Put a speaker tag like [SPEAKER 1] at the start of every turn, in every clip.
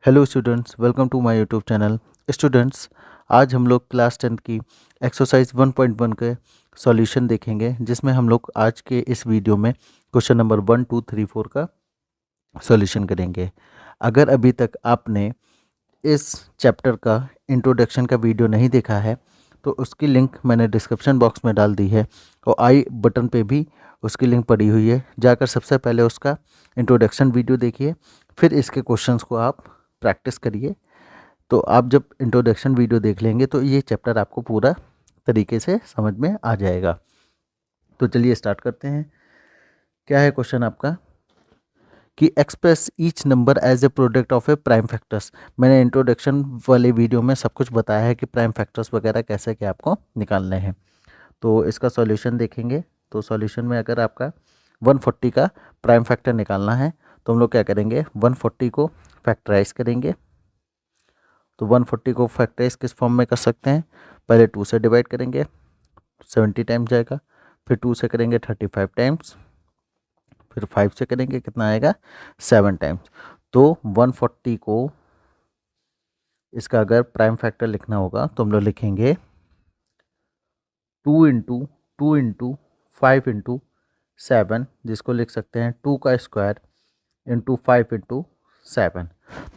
[SPEAKER 1] Hello students, welcome to my YouTube channel. Students, आज हम लोग क्लास 10 की एक्सरसाइज 1.1 के सॉल्यूशन देखेंगे, जिसमें हम लोग आज के इस वीडियो में क्वेश्चन नंबर 1, 2, 3, 4 का सॉल्यूशन करेंगे। अगर अभी तक आपने इस चैप्टर का इंट्रोडक्शन का वीडियो नहीं देखा है तो उसकी लिंक मैंने डिस्क्रिप्शन बॉक्स में डाल दी है और आई बटन पे भी उसकी लिंक पड़ी हुई है। जाकर सबसे पहले उसका इंट्रोडक्शन वीडियो देखिए, फिर इसके क्वेश्चंस को आप प्रैक्टिस करिए। तो आप जब इंट्रोडक्शन वीडियो देख लेंगे तो ये चैप्टर आपको पूरा तरीके से समझ में आ जाएगा। तो चलिए स्टार्ट करते हैं। क्या है क्वेश्चन आपका कि express each number as a product of a prime factors. मैंने इंट्रोडक्शन वाले वीडियो में सब कुछ बताया है कि प्राइम फैक्टर्स वगैरह कैसे क्या आपको निकालने हैं। तो इसका सॉल्यूशन देखेंगे। तो सॉल्यूशन में अगर आपका 140 का प्राइम फैक्टर निकालना है तो हम लोग क्या करेंगे, 140 को फैक्टराइज करेंगे। तो 140 को फैक्टराइज किस फॉर्म में कर सकते हैं, पहले 2 से डिवाइड करेंगे 70 टाइम्स जाएगा, फिर 2 से करेंगे 35 टाइम्स, फिर 5 से करेंगे कितना आएगा 7 टाइम्स। तो 140 को इसका अगर प्राइम फैक्टर लिखना होगा तो हम लोग लिखेंगे 2 इंटू 5 इंटू जिसको लिख सकते हैं 2 का स्क्वायर इंटू 5 इंटू 7।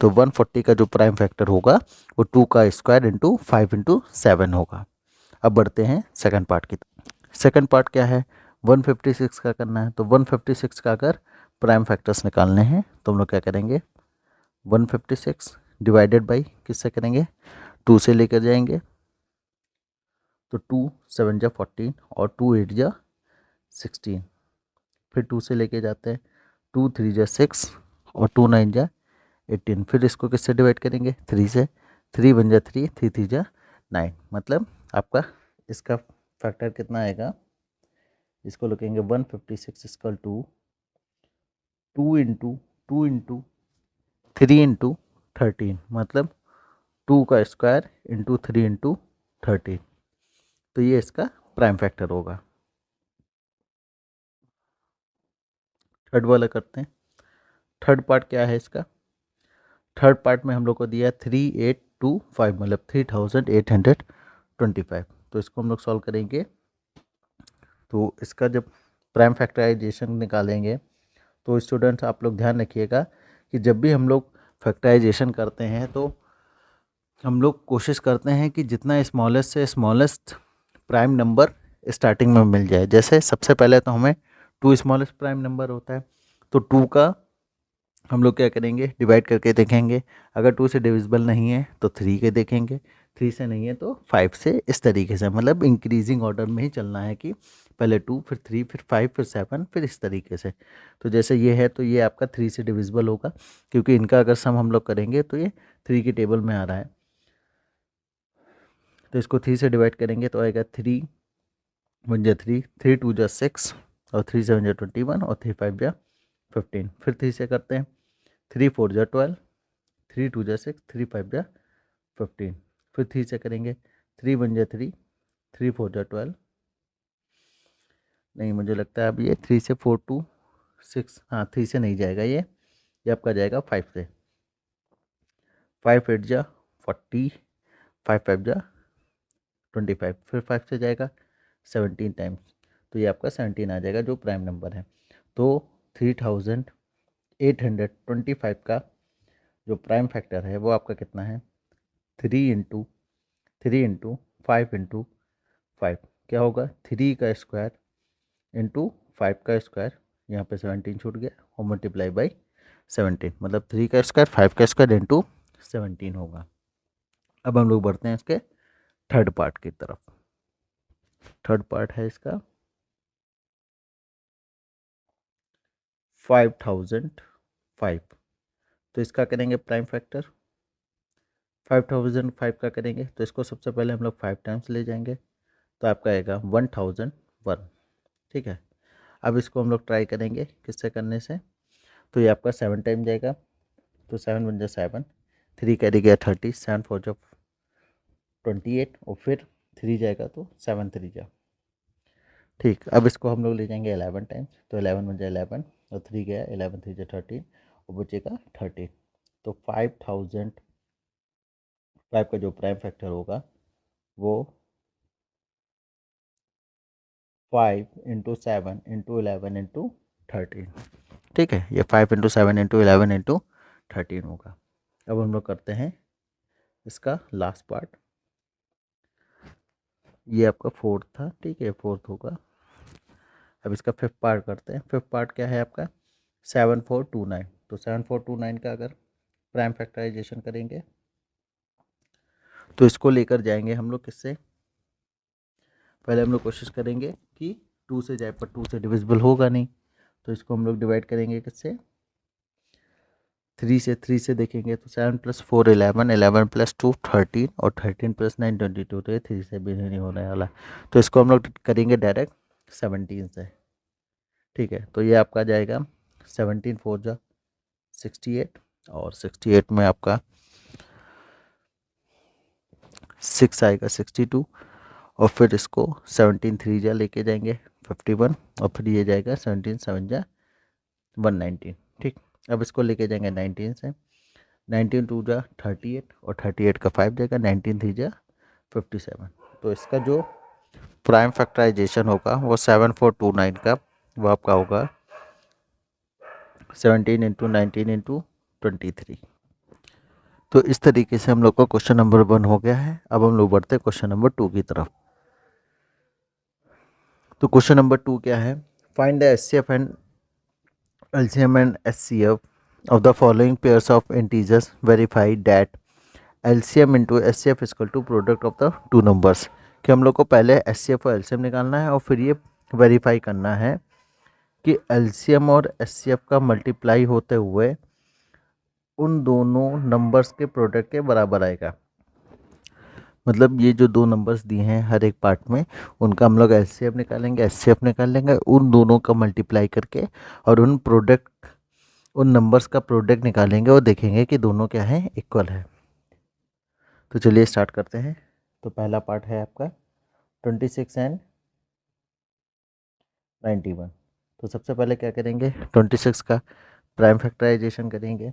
[SPEAKER 1] तो 140 का जो प्राइम फैक्टर होगा वो 2 का स्क्वायर इंटू 5 इंटू 7 होगा। अब बढ़ते हैं सेकंड पार्ट की। सेकंड पार्ट क्या है, 156 का करना है। तो 156 का अगर प्राइम फैक्टर्स निकालने हैं तो हम लोग क्या करेंगे, 156 डिवाइडेड बाई किससे करेंगे, 2 से लेकर जाएंगे। तो 2 7 जा 14 और 2 8 जा 16, फिर 2 से लेके जाते हैं, 2 3 जा 6 और 2 9 जा 18। फिर इसको किससे डिवाइड करेंगे, 3 से। 3 1 जा 3, 3 3 जा 9। मतलब आपका इसका फैक्टर कितना आएगा, इसको लिखेंगे 156 इक्वल टू 2 इंटू 3 इंटू मतलब 2 का स्क्वायर इंटू 3 इंटू 13। तो ये इसका प्राइम फैक्टर होगा। थर्ड वाला करते हैं। थर्ड पार्ट क्या है इसका, थर्ड पार्ट में हम लोग को दिया 3825 मतलब 3825। तो इसको हम लोग सॉल्व करेंगे। तो इसका जब प्राइम फैक्टराइजेशन निकालेंगे तो स्टूडेंट्स आप लोग ध्यान रखिएगा कि जब भी हम लोग फैक्टराइजेशन करते हैं तो हम लोग कोशिश करते हैं कि जितना स्मॉलेस्ट से स्मॉलेस्ट प्राइम नंबर स्टार्टिंग में मिल जाए। जैसे सबसे पहले तो हमें 2 स्मॉलेस्ट प्राइम नंबर होता है, तो 2 का हम लोग क्या करेंगे, डिवाइड करके देखेंगे। अगर 2 से डिविजिबल नहीं है तो 3 के देखेंगे, 3 से नहीं है तो 5 से। इस तरीके से मतलब इंक्रीजिंग ऑर्डर में ही चलना है कि पहले 2 फिर 3 फिर 5 फिर 7 फिर इस तरीके से। तो जैसे ये है तो ये आपका 3 से डिविजिबल होगा, क्योंकि इनका अगर सम हम लोग करेंगे तो ये 3 की टेबल में आ रहा है। तो इसको 3 से डिवाइड करेंगे तो आएगा 3 1 जा 3, 3 2 जा 6 और 3 7 जा 21 और 3 5 जा 15। फिर 3 से करते हैं, 3 4 जा 12, 3 2 जा 6, 3 5 जा 15। फिर 3 से करेंगे, 3 1 जा 3, 3 4 जा 12। नहीं, मुझे लगता है अब ये 3 से 4 2 6, हाँ 3 से नहीं जाएगा ये आपका जाएगा 5 से। 5 8 जा 40, 5 5 जा 25। फिर 5 से जाएगा 17 टाइम्स, तो ये आपका 17 आ जाएगा जो प्राइम नंबर है। तो 3825 का जो प्राइम फैक्टर है वो आपका कितना है, 3 इंटू 5 इंटू 5। क्या होगा, 3 का स्क्वायर इंटू 5 का स्क्वायर, यहाँ पे 17 छूट गया, और मल्टीप्लाई बाई 17 मतलब 3 का स्क्वायर 5 का स्क्वायर इंटू 17 होगा। अब हम लोग बढ़ते हैं इसके थर्ड पार्ट की तरफ। थर्ड पार्ट है इसका 5005। तो इसका करेंगे प्राइम फैक्टर। 5005 का करेंगे तो इसको सबसे पहले हम लोग 5 टाइम्स ले जाएंगे, तो आपका आएगा 1001। ठीक है। अब इसको हम लोग ट्राई करेंगे किससे करने से, तो ये आपका 7 टाइम जाएगा। तो 7 1 जा 7, 3 कैरी गया 30, 7 4 जा 28 और फिर 3 जाएगा तो 7 3 जा। ठीक, अब इसको हम लोग ले जाएंगे 11 टाइम्स। तो 11 1 जा 11 और 3 गया, 11 3 जा 13 और बचेगा 13। तो 5005 का जो प्राइम फैक्टर होगा वो 5 × 7 × 11 × 13। ठीक है, ये 5 × 7 × 11 × 13 होगा। अब हम लोग करते हैं इसका लास्ट पार्ट। ये आपका फोर्थ था, ठीक है, फोर्थ होगा। अब इसका फिफ्थ पार्ट करते हैं। फिफ्थ पार्ट क्या है आपका 7429। तो 7429 का अगर प्राइम फैक्टराइजेशन करेंगे तो इसको लेकर जाएंगे हम लोग किससे, पहले हम लोग कोशिश करेंगे कि 2 से जाए, पर 2 से डिविजिबल होगा नहीं, तो इसको हम लोग डिवाइड करेंगे किससे, 3 से। 3 से देखेंगे तो 7 + 4 11, 11 + 2 13 और 13 + 9 22। तो ये 3 से भी नहीं होने वाला, तो इसको हम लोग करेंगे डायरेक्ट 17 से। ठीक है, तो ये आपका जाएगा 17 4 जा 68, और 68 में आपका 6 आएगा 62, और फिर इसको 17 3 जा लेके जाएंगे 51, और फिर ये जाएगा 17 7 जा 119। ठीक, अब इसको लेके जाएंगे 19 से, 19 2 जा 38, और 38 का 5 जाएगा, 19 3 जा 57। तो इसका जो प्राइम फैक्टराइजेशन होगा वो 7429 का वो आपका होगा 17 × 19 × 23। तो इस तरीके से हम लोग का क्वेश्चन नंबर 1 हो गया है। अब हम लोग बढ़ते हैं क्वेश्चन नंबर 2 की तरफ। तो क्वेश्चन नंबर 2 क्या है, find the HCF and LCM and HCF of the following pairs of integers, verify that LCM into HCF is equal to product of the two numbers। कि हम लोग को पहले HCF और LCM निकालना है और फिर ये वेरीफाई करना है कि LCM और HCF का मल्टीप्लाई होते हुए उन दोनों नंबर्स के प्रोडक्ट के बराबर आएगा। मतलब ये जो दो नंबर्स दिए हैं हर एक पार्ट में, उनका हम लोग LCM निकालेंगे, HCF निकाल लेंगे, उन दोनों का मल्टीप्लाई करके और उन नंबर्स का प्रोडक्ट निकालेंगे और देखेंगे कि दोनों क्या है, इक्वल है। तो चलिए स्टार्ट करते हैं। तो पहला पार्ट है आपका 26 एंड 91। तो सबसे पहले क्या करेंगे, 26 का प्राइम फैक्टराइजेशन करेंगे।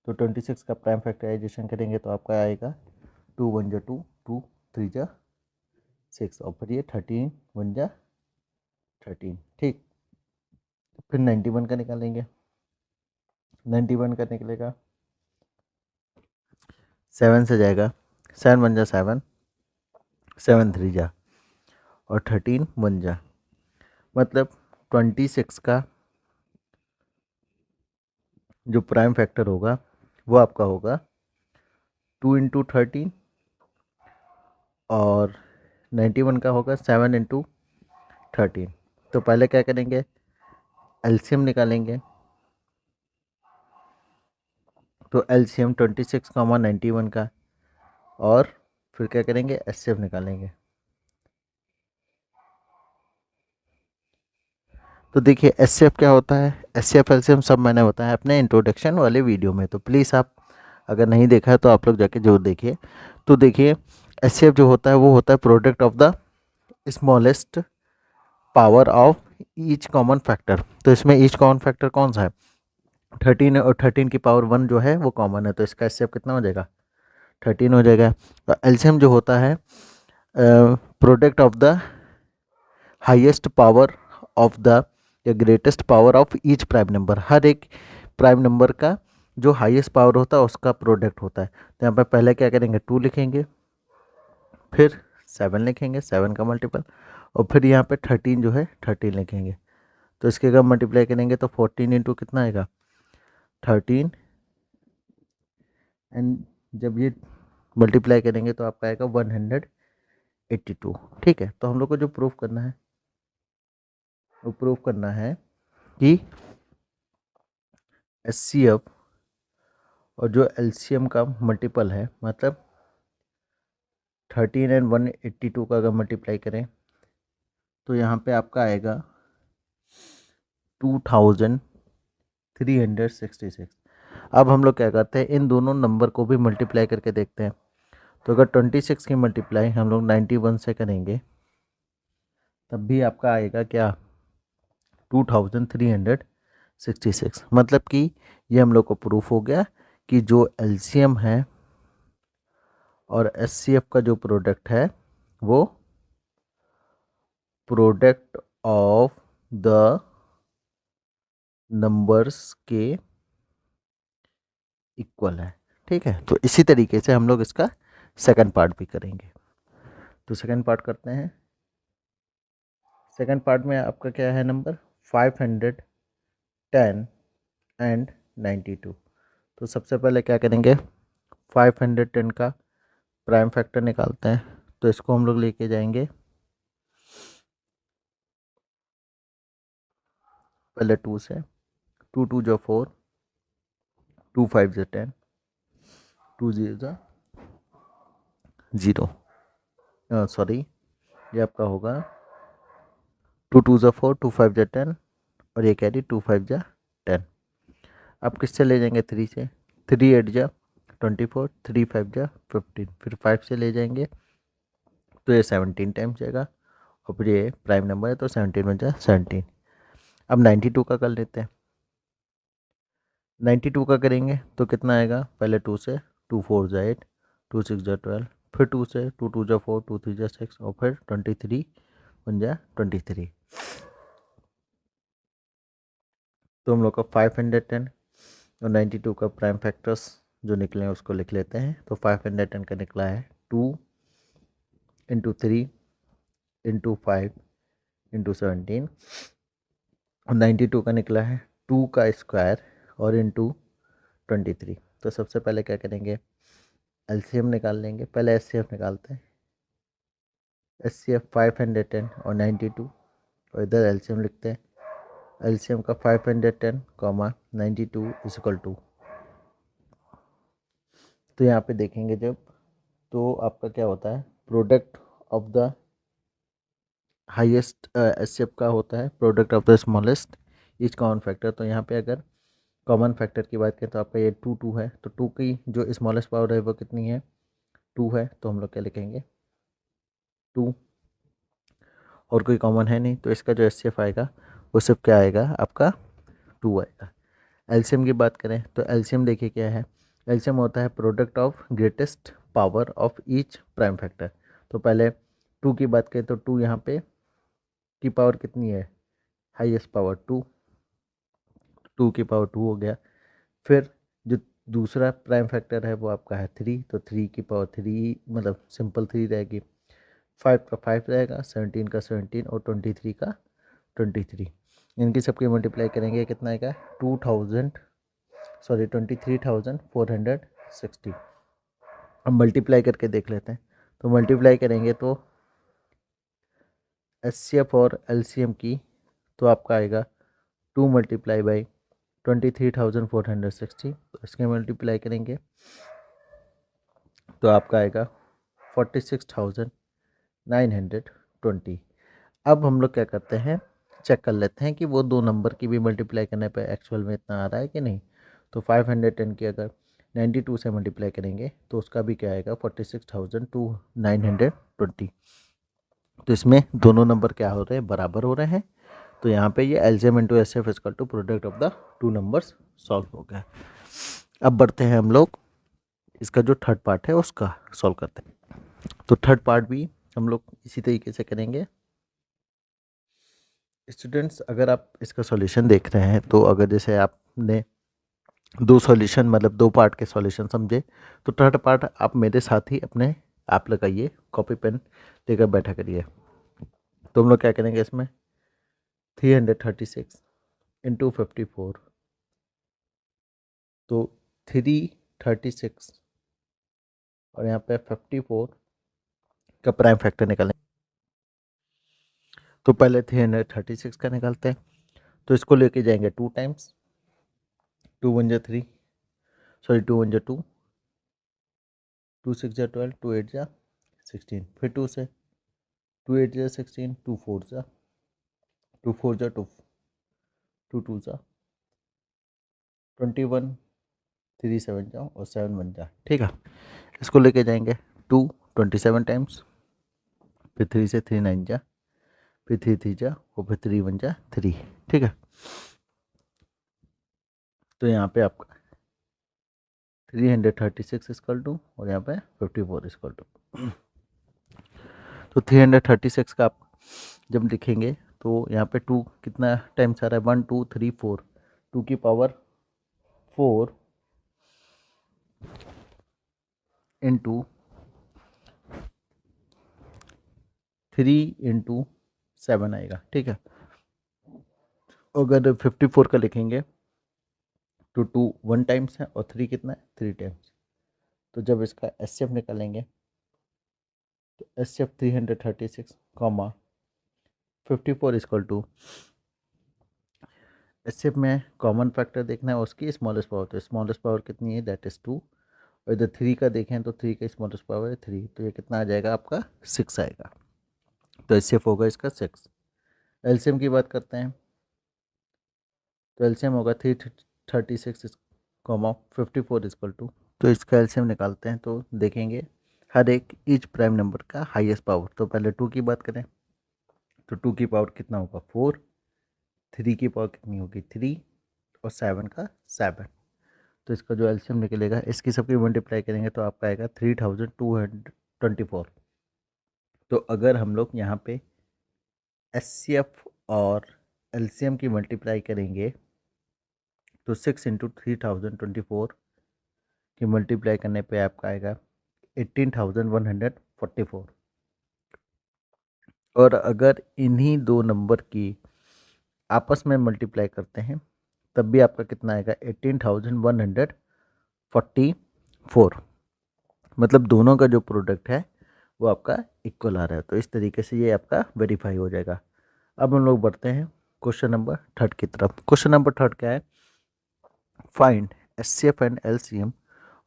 [SPEAKER 1] तो 26 का प्राइम फैक्टराइजेशन करेंगे तो आपका आएगा 2 1 जा 2, 2 3 जा 6, और फिर ये 13 1 जा 13। ठीक, फिर 91 का निकालेंगे। 91 का निकलेगा 7 से जाएगा, 7 1 जा 7, 7 3 जा, और 13 1 जा। मतलब 26 का जो प्राइम फैक्टर होगा वो आपका होगा 2 × 13, और 91 का होगा 7 × 13। तो पहले क्या करेंगे, एलसीएम निकालेंगे। तो एलसीएम 26 कॉमा 91 का, और फिर क्या करेंगे, एचसीएफ निकालेंगे। तो देखिए एचसीएफ क्या होता है, एचसीएफ एलसीएम सब मैंने बताया अपने इंट्रोडक्शन वाले वीडियो में, तो प्लीज़ आप अगर नहीं देखा है तो आप लोग जाके जरूर देखिए। तो देखिए एचसीएफ जो होता है वो होता है product of the smallest power of each common factor. तो इसमें ईच कॉमन फैक्टर कौन सा है, 13, और 13 की पावर 1 जो है वो कॉमन है, तो इसका एचसीएफ कितना हो जाएगा, 13 हो जाएगा। तो एलसीएम जो होता है product of the highest power of the या greatest power of each prime number. हर एक प्राइम नंबर का जो हाईएस्ट पावर होता है उसका प्रोडक्ट होता है। तो यहाँ पर पहले क्या करेंगे, 2 लिखेंगे, फिर 7 लिखेंगे, 7 का मल्टीपल, और फिर यहाँ पे 13 जो है 13 लिखेंगे। तो इसके अगर मल्टीप्लाई करेंगे तो 14 इंटू कितना आएगा 13, एंड जब ये मल्टीप्लाई करेंगे तो आपका आएगा 182। ठीक है, तो हम लोग को जो प्रूफ करना है वो प्रूफ करना है कि एचसीएफ और जो एलसीएम का मल्टीपल है, मतलब 13 एंड 182 का अगर मल्टीप्लाई करें तो यहाँ पे आपका आएगा 2366। अब हम लोग क्या करते हैं, इन दोनों नंबर को भी मल्टीप्लाई करके देखते हैं। तो अगर 26 की मल्टीप्लाई हम लोग 91 से करेंगे तब भी आपका आएगा क्या 2366। 66। मतलब कि ये हम लोग को प्रूफ हो गया कि जो एलसीएम है और एचसीएफ का जो प्रोडक्ट है वो प्रोडक्ट ऑफ द नंबर्स के इक्वल है। ठीक है, तो इसी तरीके से हम लोग इसका सेकंड पार्ट भी करेंगे। तो सेकंड पार्ट करते हैं। सेकंड पार्ट में आपका क्या है नंबर 510 एंड 92। तो सबसे पहले क्या करेंगे 510 का प्राइम फैक्टर निकालते हैं। तो इसको हम लोग लेके जाएंगे पहले 2 से। 2 2 जो 4, 2 5 जो 10, 2 0 जो 0, सॉरी ये आपका होगा 2 2 जो 4, 2 5 जो 10 और ये कैरी 2 5 जो 10। अब किससे ले जाएंगे 3 से। 3 8 जा 24, 3 5 जा 15, फिर 5 से ले जाएंगे तो ये 17 टाइम्स जाएगा और फिर ये प्राइम नंबर है तो 17 बन जाए 17। अब 92 का कर लेते हैं। 92 का करेंगे तो कितना आएगा पहले 2 से। 2 4 जा 8, 2 6 जा 12, फिर 2 से 2 2 जा 4, 2 3 जा 6 और फिर 23 बन जाए 23। तो हम लोग का 510 और 92 का प्राइम फैक्टर्स जो निकले हैं उसको लिख लेते हैं। तो 510 का निकला है 2 इंटू 3 इंटू 5 इंटू 17 और 92 का निकला है 2 का स्क्वायर और इंटू 23। तो सबसे पहले क्या करेंगे एलसीएम निकाल लेंगे। पहले एचसीएफ निकालते हैं। एचसीएफ 510 और 92 और इधर एलसीएम लिखते हैं। एलसीएम का 510 कॉमा 92 इज इक्वल टू। तो यहाँ पे देखेंगे जब तो आपका क्या होता है product of the highest HCF का होता है product of the smallest each common factor. तो यहाँ पे अगर कॉमन फैक्टर की बात करें तो आपका ये 2 2 है। तो 2 की जो स्मॉलेस्ट पावर है वो कितनी है 2 है। तो हम लोग क्या लिखेंगे 2 और कोई कॉमन है नहीं तो इसका जो एचसीएफ आएगा वो सिर्फ क्या आएगा आपका 2 आएगा। एलसीएम की बात करें तो एलसीएम देखिए क्या है। एलसीएम होता है product of greatest power of each prime factor. तो पहले 2 की बात करें तो 2 यहाँ पे की पावर कितनी है हाईएस्ट पावर 2, 2 की पावर 2 हो गया। फिर जो दूसरा प्राइम फैक्टर है वो आपका है 3। तो 3 की पावर 3 मतलब सिंपल 3 रहेगी। 5 का 5 रहेगा, 17 का 17 और 23 का 23। इनकी सबकी मल्टीप्लाई करेंगे कितना आएगा 23,460। अब मल्टीप्लाई करके देख लेते हैं। तो मल्टीप्लाई करेंगे तो एचसीएफ और एलसीएम की तो आपका आएगा 2 मल्टीप्लाई बाई 23,460। तो इसके मल्टीप्लाई करेंगे तो आपका आएगा 46,920। अब हम लोग क्या करते हैं चेक कर लेते हैं कि वो दो नंबर की भी मल्टीप्लाई करने पे एक्चुअल में इतना आ रहा है कि नहीं। तो 510 की अगर 92 से मल्टीप्लाई करेंगे तो उसका भी क्या आएगा 46,920। तो इसमें दोनों नंबर क्या हो रहे हैं बराबर हो रहे हैं। तो यहाँ पे ये LCM into HCF equal to product of the two numbers solve हो गया। अब बढ़ते हैं हम लोग इसका जो थर्ड पार्ट है उसका सॉल्व करते हैं। तो थर्ड पार्ट भी हम लोग इसी तरीके से करेंगे। स्टूडेंट्स अगर आप इसका सॉल्यूशन देख रहे हैं तो अगर जैसे आपने दो सॉल्यूशन मतलब दो पार्ट के सॉल्यूशन समझे तो थर्ड पार्ट आप मेरे साथ ही अपने आप लगाइए, कॉपी पेन लेकर बैठा करिए। तो हम लोग क्या करेंगे इसमें 336 इंटू 54। तो 336 और यहाँ पे 54 का प्राइम फैक्टर निकालें। तो पहले 336 का निकालते हैं। तो इसको लेके जाएंगे 2 टाइम्स। 2 1 जा 3, सॉरी 2 1 जा 2, 2 6 जा 12, 2 8 जा 16। फिर 2 से 2 8 जा 16, 2 4 जा 2 4 जा 2, 2 2 जा 21, 3 7 जा और 7 1 जा। ठीक है, इसको लेके जाएंगे 2 27 टाइम्स। फिर 3 से 3 9 जा, फिर 3 3 जा और फिर 3 1 जा 3। ठीक है, तो यहाँ पे आपका 336 इक्वल टू और यहाँ पे 54 इक्वल टू। तो 336 का आप जब लिखेंगे तो यहाँ पे 2 कितना टाइम्स आ रहा है, 1 2 3 4, 2 की पावर 4 इंटू 3 इंटू 7 आएगा, ठीक है। अगर 54 का लिखेंगे तो 2 1 टाइम्स है और 3 कितना है, 3 टाइम्स। तो जब इसका एस एफ निकालेंगे तो S F 336 comma 54 equal to, S F में कॉमन फैक्टर देखना है उसकी स्मॉलेस्ट पावर, तो स्मॉलेस्ट पावर कितनी है, दैट इज़ 2। और इधर 3 का देखें तो 3 का स्मॉलेस्ट पावर है 3, तो ये कितना आ जाएगा आपका 6 आएगा। तो एस एफ होगा इसका 6। एलसीएम की बात करते हैं तो एलसीएम होगा 336 कॉमा 54 इक्वल टू, तो इसका एलसीएम निकालते हैं तो देखेंगे हर एक ईच प्राइम नंबर का हाईएस्ट पावर। तो पहले 2 की बात करें तो 2 की पावर कितना होगा 4, 3 की पावर कितनी होगी 3 और 7 का 7। तो इसका जो एलसीएम निकलेगा इसकी सबकी मल्टीप्लाई करेंगे तो आपका आएगा 3224। तो अगर हम लोग यहाँ पे एचसीएफ और एलसीएम की मल्टीप्लाई करेंगे तो 6 इंटू 3024 की मल्टीप्लाई करने पे आपका आएगा 18,144। और अगर इन्हीं दो नंबर की आपस में मल्टीप्लाई करते हैं तब भी आपका कितना आएगा 18,144। मतलब दोनों का जो प्रोडक्ट है वो आपका इक्वल आ रहा है। तो इस तरीके से ये आपका वेरीफाई हो जाएगा। अब हम लोग बढ़ते हैं क्वेश्चन नंबर 3 की तरफ। क्वेश्चन नंबर 3 क्या है, find HCF and LCM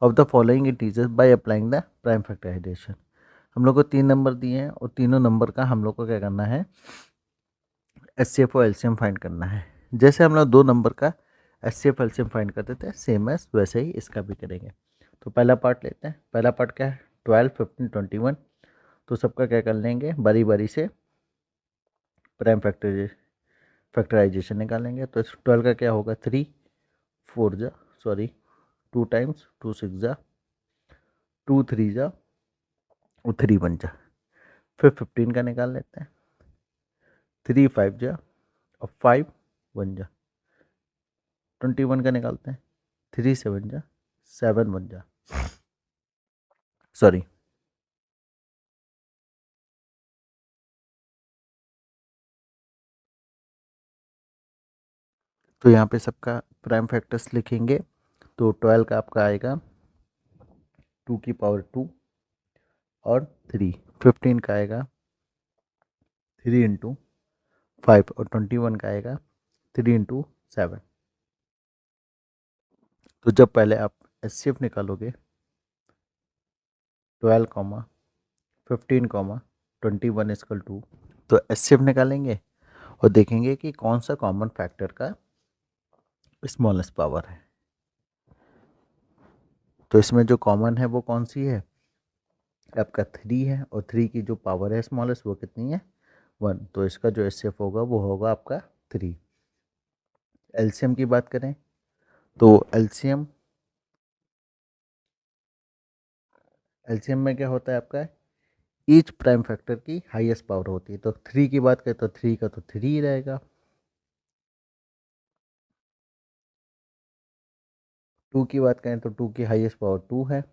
[SPEAKER 1] of the following integers by applying the prime factorisation. हम लोग को 3 नंबर दिए हैं और तीनों नंबर का हम लोग को क्या करना है, एचसीएफ और एलसीएम फाइंड करना है। जैसे हम लोग 2 नंबर का एचसीएफ एलसीएम फाइंड करते थे सेम एज वैसे ही इसका भी करेंगे। तो पहला पार्ट लेते हैं। पहला पार्ट क्या है, 12 15 21। तो सबका क्या कर लेंगे, बारी बारी से प्राइम फैक्टराइजेशन निकालेंगे। तो 12 का क्या होगा, 3 4 जा सॉरी 2 टाइम्स 2 6 जा 2 3 जा और 3 1 जा। फिर 15 का निकाल लेते हैं, 3 5 जा और 5 1 जा। 21 का निकालते हैं, 3 7 जा 7 1 जा सॉरी। तो यहाँ पे सबका प्राइम फैक्टर्स लिखेंगे। तो 12 का आपका आएगा 2 की पावर 2 और 3। 15 का आएगा 3 इंटू 5 और 21 का आएगा 3 इंटू 7। तो जब पहले आप एचसीएफ निकालोगे 12 कॉमा 15 कॉमा 21 इक्वल टू, तो एचसीएफ निकालेंगे और देखेंगे कि कौन सा कॉमन फैक्टर का स्मॉलेस्ट पावर है। तो इसमें जो कॉमन है वो कौन सी है, आपका 3 है और 3 की जो पावर है स्मॉलेस्ट वो कितनी है 1। तो इसका जो एचसीएफ होगा वो होगा आपका 3। एलसीएम की बात करें तो एलसीएम एलसीएम में क्या होता है आपका, ईच प्राइम फैक्टर की हाईएस्ट पावर होती है। तो 3 की बात करें तो 3 का तो 3 ही रहेगा, 2 की बात करें तो 2 की हाईएस्ट पावर 2 है,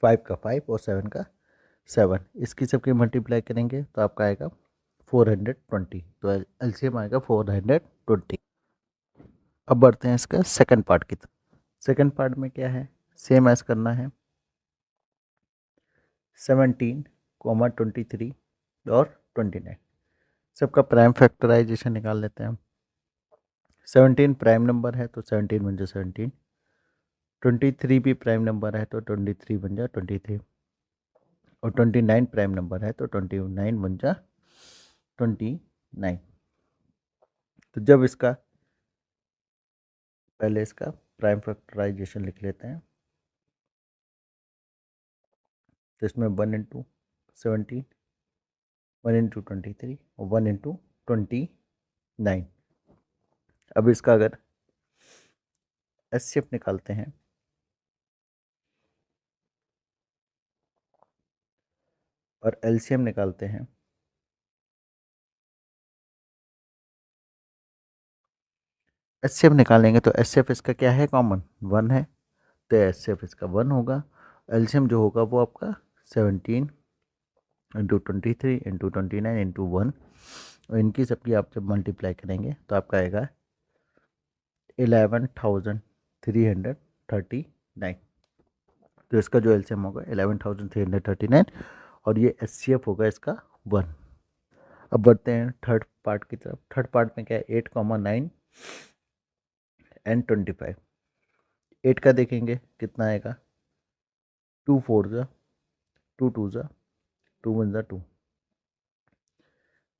[SPEAKER 1] 5 का 5 और 7 का 7। इसकी सबकी मल्टीप्लाई करेंगे तो आपका आएगा 420। तो एलसीएम आएगा 420। अब बढ़ते हैं इसका सेकंड पार्ट की तरफ। सेकंड पार्ट में क्या है, सेम एज करना है 17 कॉमा 23 और 29। सबका प्राइम फैक्टराइजेशन निकाल लेते हैं हम। 17 प्राइम नंबर है तो 17 बन जाए 17, 23 भी प्राइम नंबर है तो 23 बन जाए 23, और 29 प्राइम नंबर है तो 29 बन जा 29। तो जब इसका पहले इसका प्राइम फैक्टराइजेशन लिख लेते हैं तो इसमें 1 इंटू 17, 1 इंटू 23 और 1 इंटू 29। अब इसका अगर एचसीएफ निकालते हैं। और एलसीएम निकालते हैं। एचसीएफ निकालेंगे तो एचसीएफ इसका क्या है, कॉमन 1 है, तो एचसीएफ इसका 1 होगा। एलसीएम जो होगा वो आपका 17 इंटू 23 इंटू 29 इंटू 1, और इनकी सबकी आप जब मल्टीप्लाई करेंगे तो आपका आएगा 11,339। तो इसका जो एलसीएम होगा 11,339, और ये एचसीएफ होगा इसका 1। अब बढ़ते हैं थर्ड पार्ट की तरफ। थर्ड पार्ट में क्या है, 8,9 एंड 25। 8 का देखेंगे कितना आएगा, 2 4 जा 2 2 जा 2 1 जा 2।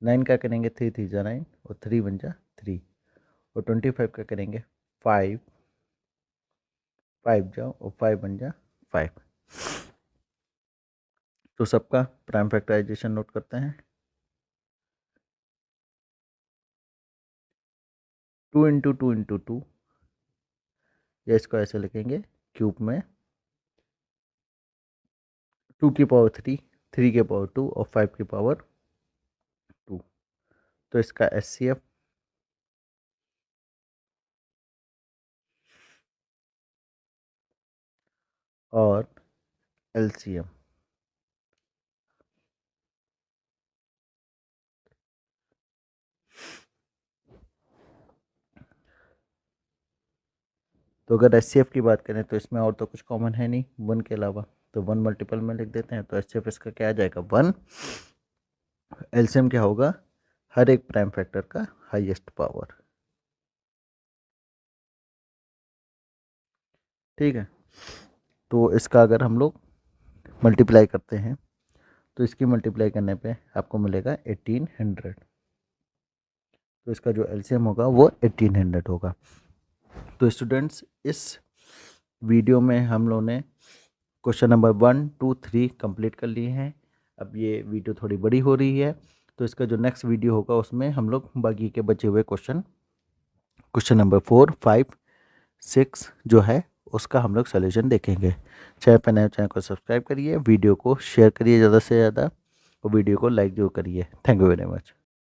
[SPEAKER 1] 9 का करेंगे 3 3 जा 9 और 3 1 जा 3। और 25 का करेंगे 5 5 जाओ और 5 1 जा 5। तो सबका प्राइम फैक्टराइजेशन नोट करते हैं। 2 इंटू 2 इंटू 2, या इसको ऐसे लिखेंगे क्यूब में 2 की पावर 3, 3 की पावर 2 और 5 की पावर 2। तो इसका एचसीएफ और एलसीएम तो अगर एचसीएफ की बात करें तो इसमें और तो कुछ कॉमन है नहीं 1 के अलावा, तो 1 मल्टीपल में लिख देते हैं। तो एचसीएफ इसका क्या आ जाएगा 1। एलसीएम क्या होगा, हर एक प्राइम फैक्टर का हाईएस्ट पावर। ठीक है, तो इसका अगर हम लोग मल्टीप्लाई करते हैं तो इसकी मल्टीप्लाई करने पे आपको मिलेगा 1800। तो इसका जो एलसीएम होगा वो 1800 होगा। तो स्टूडेंट्स, इस वीडियो में हम लोगों ने क्वेश्चन नंबर 1 2 3 कंप्लीट कर लिए हैं। अब ये वीडियो थोड़ी बड़ी हो रही है, तो इसका जो नेक्स्ट वीडियो होगा उसमें हम लोग बाकी के बचे हुए क्वेश्चन नंबर 4 5 6 जो है उसका हम लोग सोल्यूशन देखेंगे। चैनल पर नए, चैनल को सब्सक्राइब करिए, वीडियो को शेयर करिए ज़्यादा से ज़्यादा, और वीडियो को लाइक जरूर करिए। Thank you very much.